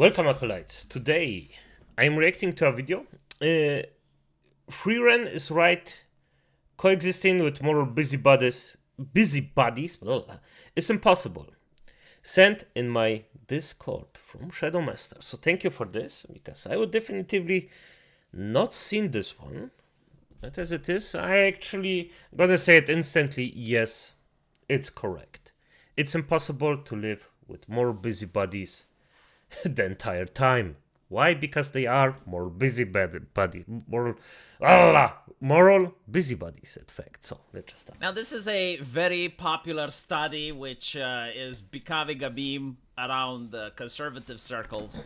Welcome, acolytes. Today, I'm reacting to a video. Frieren is right. Coexisting with moral busybodies is impossible. Sent in my Discord from Shadow Master. So thank you for this, because I would definitively not seen this one. But as it is, I actually gonna say it instantly. Yes, it's correct. It's impossible to live with more busybodies the entire time. Why? Because they are more moral busybodies, in fact. So let's just start. Now, this is a very popular study which is becoming a meme around the conservative circles.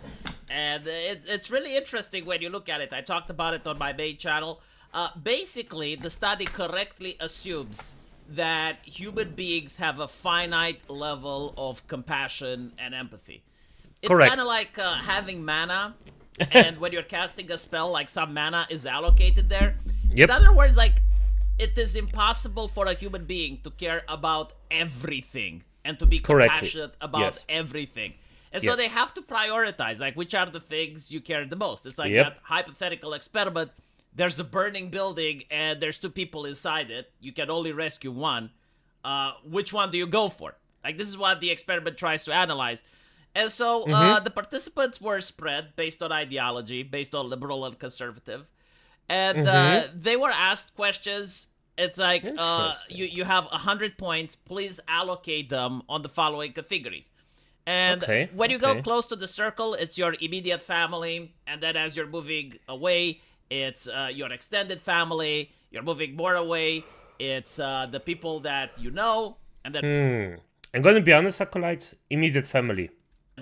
And it's really interesting when you look at it. I talked about it on my main channel. Basically, the study correctly assumes that human beings have a finite level of compassion and empathy. It's kind of like having mana, and when you're casting a spell, like some mana is allocated there. Yep. In other words, like, it is impossible for a human being to care about everything and to be compassionate about everything. And so they have to prioritize, like, which are the things you care the most. It's like that hypothetical experiment. There's a burning building, and there's two people inside it. You can only rescue one. Which one do you go for? Like, this is what the experiment tries to analyze. And so the participants were spread based on ideology, based on liberal and conservative. And they were asked questions. It's like, you have 100 points. Please allocate them on the following categories. And when you go close to the circle, it's your immediate family. And then as you're moving away, it's your extended family. You're moving more away. It's the people that you know. And then I'm going to be honest, acolytes, immediate family.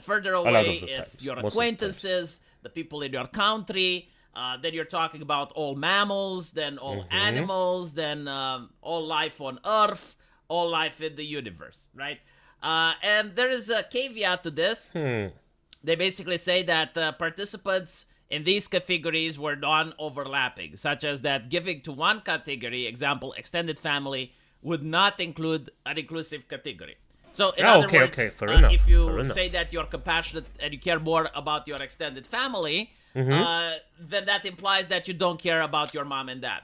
Further away, it's your acquaintances, the people in your country. Then you're talking about all mammals, then all animals, then all life on Earth, all life in the universe, right? And there is a caveat to this. They basically say that participants in these categories were non-overlapping, such as that giving to one category, example, extended family, would not include an inclusive category. So, in other words, if you say that you're compassionate and you care more about your extended family, then that implies that you don't care about your mom and dad.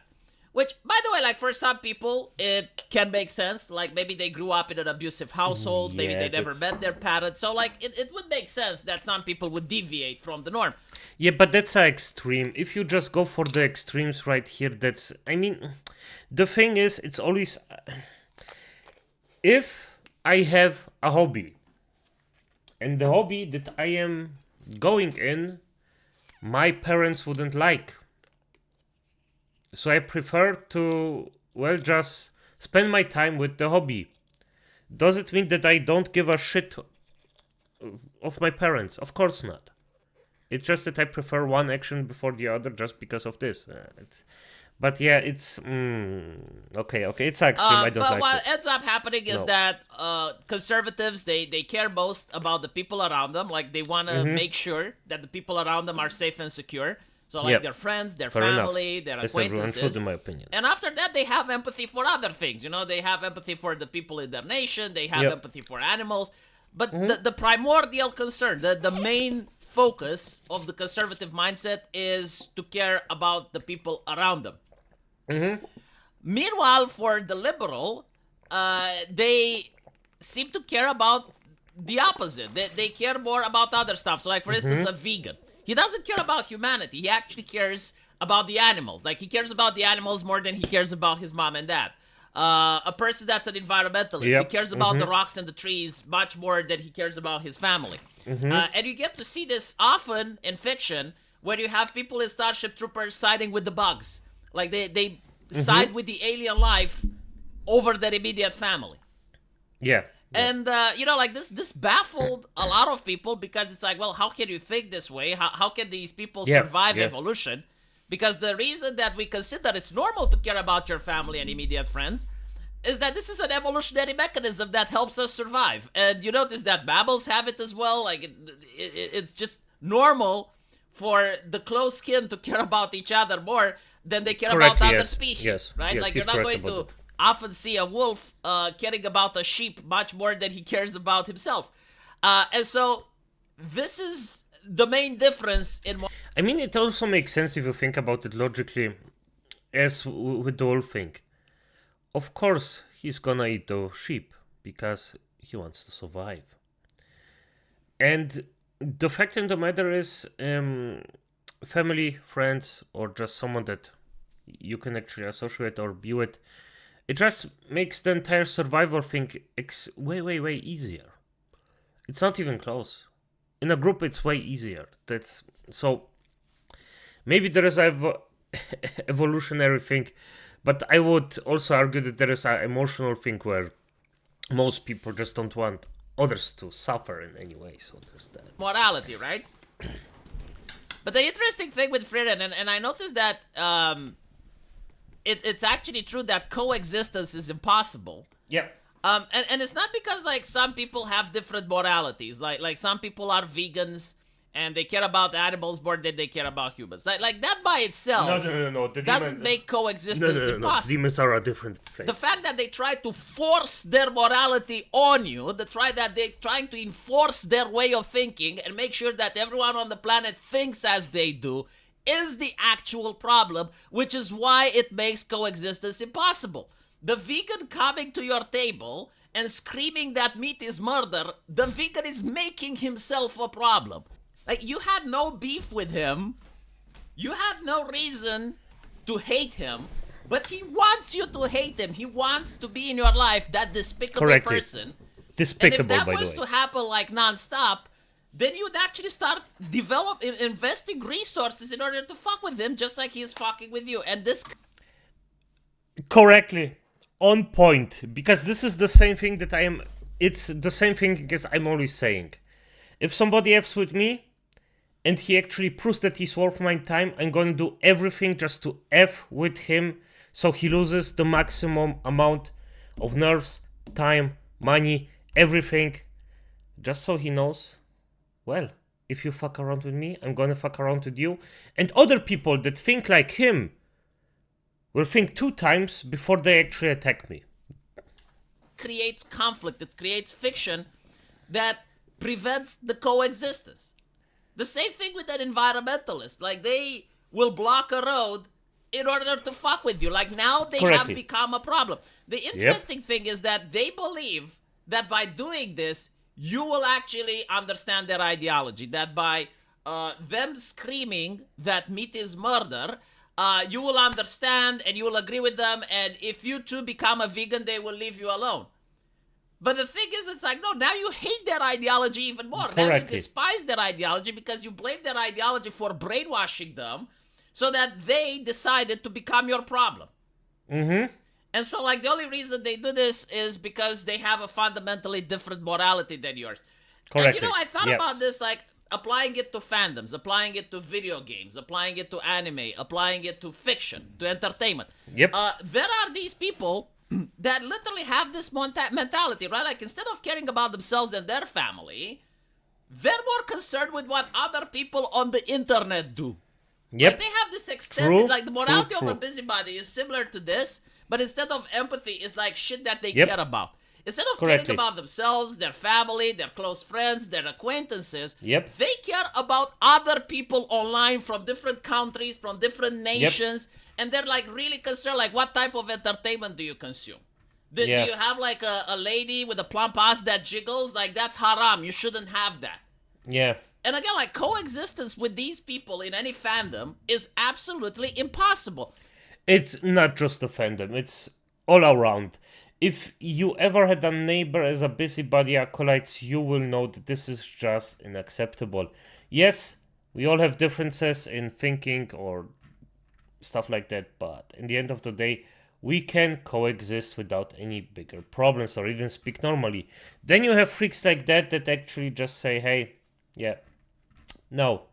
Which, by the way, like, for some people, it can make sense. Like, maybe they grew up in an abusive household. Maybe they never met their parents. So, like, it would make sense that some people would deviate from the norm. Yeah, but that's an extreme. If you just go for the extremes right here, that's... I mean, the thing is, it's always... If I have a hobby, and the hobby that I am going in, my parents wouldn't like. So I prefer to, well, just spend my time with the hobby. Does it mean that I don't give a shit of my parents? Of course not. It's just that I prefer one action before the other just because of this. But yeah, it's okay. It's extreme. I don't like it. But what ends up happening is that conservatives they care most about the people around them. Like, they want to make sure that the people around them are safe and secure. So, like, their friends, their family, their acquaintances. Everyone should, in my opinion. And after that, they have empathy for other things. You know, they have empathy for the people in their nation. They have empathy for animals. But the primordial concern, the main focus of the conservative mindset is to care about the people around them. Meanwhile, for the liberal, they seem to care about the opposite. They care more about other stuff. So, like, for instance, a vegan. He doesn't care about humanity. He actually cares about the animals. Like, he cares about the animals more than he cares about his mom and dad. A person that's an environmentalist, he cares about the rocks and the trees much more than he cares about his family. And you get to see this often in fiction, where you have people in Starship Troopers siding with the bugs. Like, they side with the alien life over their immediate family. And, you know, like, this baffled a lot of people, because it's like, well, how can you think this way? How can these people survive evolution? Because the reason that we consider it's normal to care about your family and immediate friends is that this is an evolutionary mechanism that helps us survive. And you notice that mammals have it as well. Like, it's just normal for the close kin to care about each other more than they care about other species, right? Like, you're not going to often see a wolf caring about a sheep much more than he cares about himself. And so this is the main difference in I mean, it also makes sense if you think about it logically, as with the whole thing. Of course, he's gonna eat the sheep because he wants to survive. And the fact of the matter is, family, friends, or just someone that you can actually associate or be with, it just makes the entire survival thing way easier. It's not even close. In a group, it's way easier. That's so. Maybe there is a evolutionary thing, but I would also argue that there is an emotional thing where most people just don't want others to suffer in any way. So there's that. morality, right? But the interesting thing with Frieren, and I noticed that it's actually true that coexistence is impossible. Yeah. And it's not because like some people have different moralities. Like some people are vegans and they care about animals more than they care about humans. Like that by itself No. doesn't make coexistence impossible. Demons are a different thing. The fact that they try to force their morality on you, they're trying to enforce their way of thinking and make sure that everyone on the planet thinks as they do, is the actual problem, which is why it makes coexistence impossible. The vegan coming to your table and screaming that meat is murder, the vegan is making himself a problem. Like, you had no beef with him, you had no reason to hate him, but he wants you to hate him. He wants to be in your life, that despicable person. Despicable, and if that by was the way. to happen like non-stop, then you'd actually start investing resources in order to fuck with him, just like he's fucking with you. And this Correctly. On point. Because this is the same thing that it's the same thing as I'm always saying. If somebody F's with me, and he actually proves that he's worth my time, I'm going to do everything just to F with him so he loses the maximum amount of nerves, time, money, everything, just so he knows, well, if you fuck around with me, I'm gonna fuck around with you. And other people that think like him will think 2 times before they actually attack me. creates conflict, it creates fiction that prevents the coexistence. The same thing with an environmentalist. Like, they will block a road in order to fuck with you. Like, now they have become a problem. The interesting thing is that they believe that by doing this, you will actually understand their ideology. That by them screaming that meat is murder, you will understand and you will agree with them. And if you too become a vegan, they will leave you alone. But the thing is, it's like, no, now you hate their ideology even more. Now you despise their ideology because you blame their ideology for brainwashing them so that they decided to become your problem. Mm-hmm. And so, like, the only reason they do this is because they have a fundamentally different morality than yours. Correctly. And, you know, I thought about this, like, applying it to fandoms, applying it to video games, applying it to anime, applying it to fiction, to entertainment. Yep. There are these people that literally have this mentality, right? Like, instead of caring about themselves and their family, they're more concerned with what other people on the internet do. Yep. Like, they have this extended, like, the morality of a busybody is similar to this, but instead of empathy, it's like shit that they care about. Instead of caring about themselves, their family, their close friends, their acquaintances, they care about other people online from different countries, from different nations, and they're, like, really concerned, like, what type of entertainment do you consume? Do you have, like, a lady with a plump ass that jiggles? Like, that's haram. You shouldn't have that. Yeah. And again, like, coexistence with these people in any fandom is absolutely impossible. It's not just a fandom, it's all around. If you ever had a neighbor as a busybody acolytes, you will know that this is just unacceptable. Yes, we all have differences in thinking or stuff like that, but in the end of the day, we can coexist without any bigger problems or even speak normally. Then you have freaks like that actually just say, hey, yeah, no.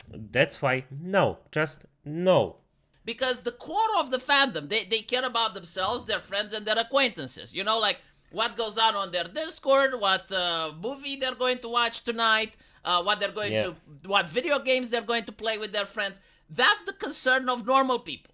That's why, no, just no. Because the core of the fandom, they care about themselves, their friends, and their acquaintances. You know, like, what goes on their Discord, what movie they're going to watch tonight, what they're going to, what video games they're going to play with their friends. That's the concern of normal people.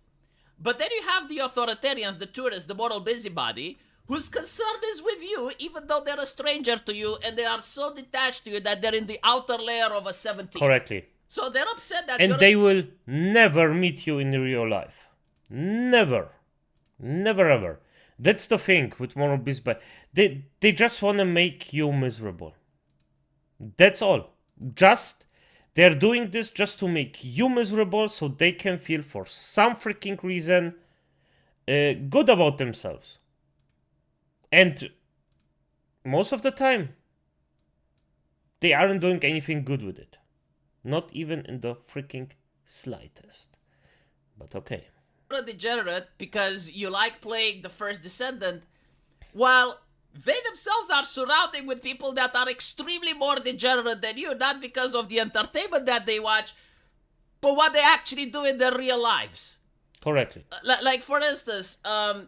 But then you have the authoritarians, the tourists, the moral busybody, whose concern is with you, even though they're a stranger to you, and they are so detached to you that they're in the outer layer of a 17. Correctly. So they're upset that And you're... they will never meet you in real life. Never. Never ever. That's the thing with moral beasts, but they just want to make you miserable. That's all. They're doing this just to make you miserable so they can feel for some freaking reason good about themselves. And most of the time, they aren't doing anything good with it. Not even in the freaking slightest. But okay. a degenerate because you like playing the first Descendant, while they themselves are surrounding with people that are extremely more degenerate than you, not because of the entertainment that they watch, but what they actually do in their real lives. Correctly. Like for instance,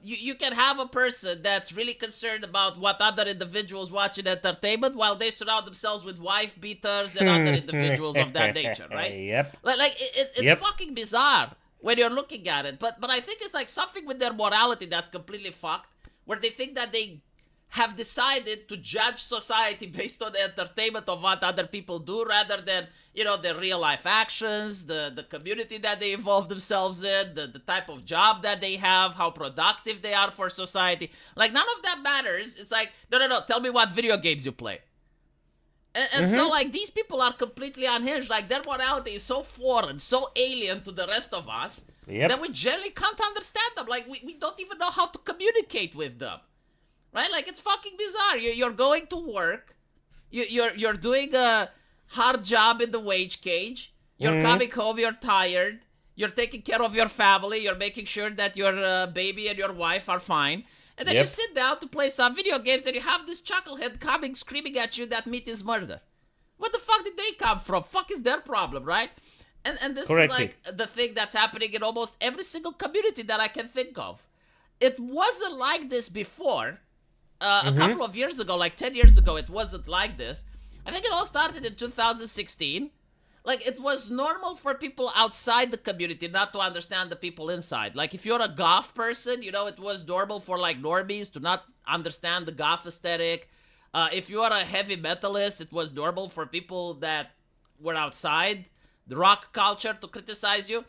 you can have a person that's really concerned about what other individuals watch in entertainment, while they surround themselves with wife beaters and other individuals of that nature, right? Yep. It's fucking bizarre when you're looking at it, but I think it's like something with their morality that's completely fucked, where they think that they have decided to judge society based on the entertainment of what other people do rather than, you know, their real life actions, the community that they involve themselves in, the type of job that they have, how productive they are for society. Like, none of that matters. It's like, no, tell me what video games you play. And so, like, these people are completely unhinged. Like, their morality is so foreign, so alien to the rest of us, that we generally can't understand them. Like, we don't even know how to communicate with them. Right? Like, it's fucking bizarre. You're going to work. You're doing a hard job in the wage cage. You're coming home. You're tired. You're taking care of your family. You're making sure that your baby and your wife are fine. And then you sit down to play some video games and you have this chucklehead coming screaming at you that meat is murder. Where the fuck did they come from? Fuck is their problem, right? And this is like the thing that's happening in almost every single community that I can think of. It wasn't like this before. A couple of years ago, like 10 years ago, it wasn't like this. I think it all started in 2016. Like, it was normal for people outside the community not to understand the people inside. Like, if you're a goth person, you know, it was normal for, like, normies to not understand the goth aesthetic. If you are a heavy metalist, it was normal for people that were outside the rock culture to criticize you.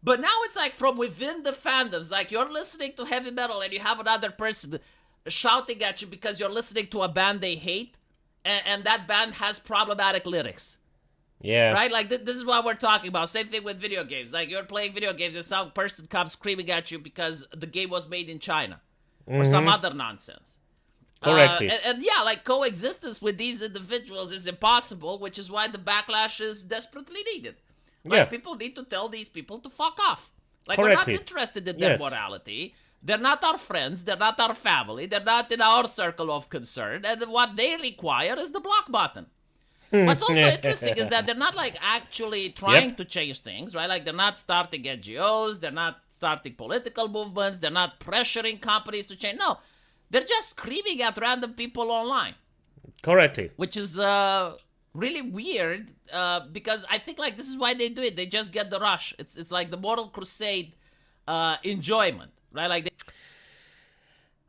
But now it's, like, from within the fandoms. Like, you're listening to heavy metal and you have another person shouting at you because you're listening to a band they hate, and that band has problematic lyrics. Yeah. Right? Like, this is what we're talking about. Same thing with video games. Like, you're playing video games and some person comes screaming at you because the game was made in China. Or some other nonsense. Correctly. And yeah, like, coexistence with these individuals is impossible, which is why the backlash is desperately needed. Like, people need to tell these people to fuck off. Like, we're not interested in their morality. They're not our friends. They're not our family. They're not in our circle of concern. And what they require is the block button. What's also interesting is that they're not, like, actually trying to change things, right? Like, they're not starting NGOs. They're not starting political movements. They're not pressuring companies to change. No. They're just screaming at random people online. Correctly. Which is really weird because I think, like, this is why they do it. They just get the rush. It's like the moral crusade enjoyment. Right, like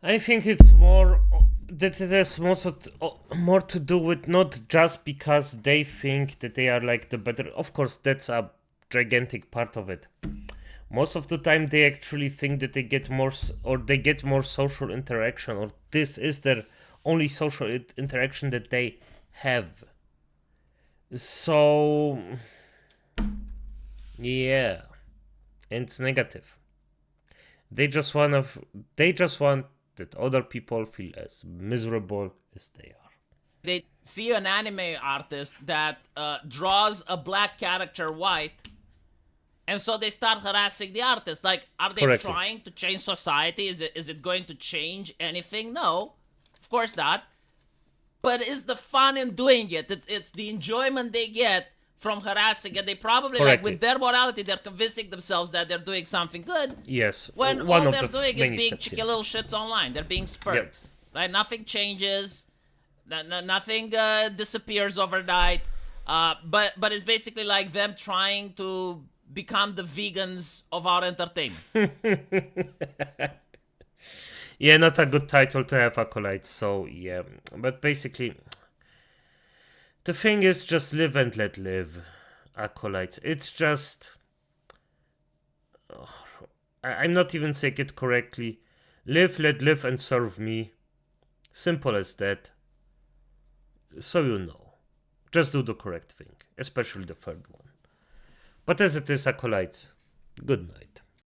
I think it's more that it has more to do with not just because they think that they are like the better. Of course, that's a gigantic part of it. Most of the time, they actually think that they get more, or they get more social interaction, or this is their only social interaction that they have. So, yeah, and it's negative. They just want that other people feel as miserable as they are. They see an anime artist that draws a black character white, and so they start harassing the artist. Like, are they trying to change society? Is it going to change anything? No, of course not. But is the fun in doing it? It's the enjoyment they get from harassing, and they probably, like, with their morality, they're convincing themselves that they're doing something good. Yes. When all they're doing is being cheeky little shits online. They're being spurts. Right? Nothing changes. Nothing disappears overnight. But it's basically like them trying to become the vegans of our entertainment. Yeah, not a good title to have, Acolytes, so yeah. But basically, the thing is just live and let live, Acolytes. It's just... I'm not even saying it correctly. Live, let live, and serve me. Simple as that. So you know. Just do the correct thing, especially the third one. But as it is, Acolytes, good night.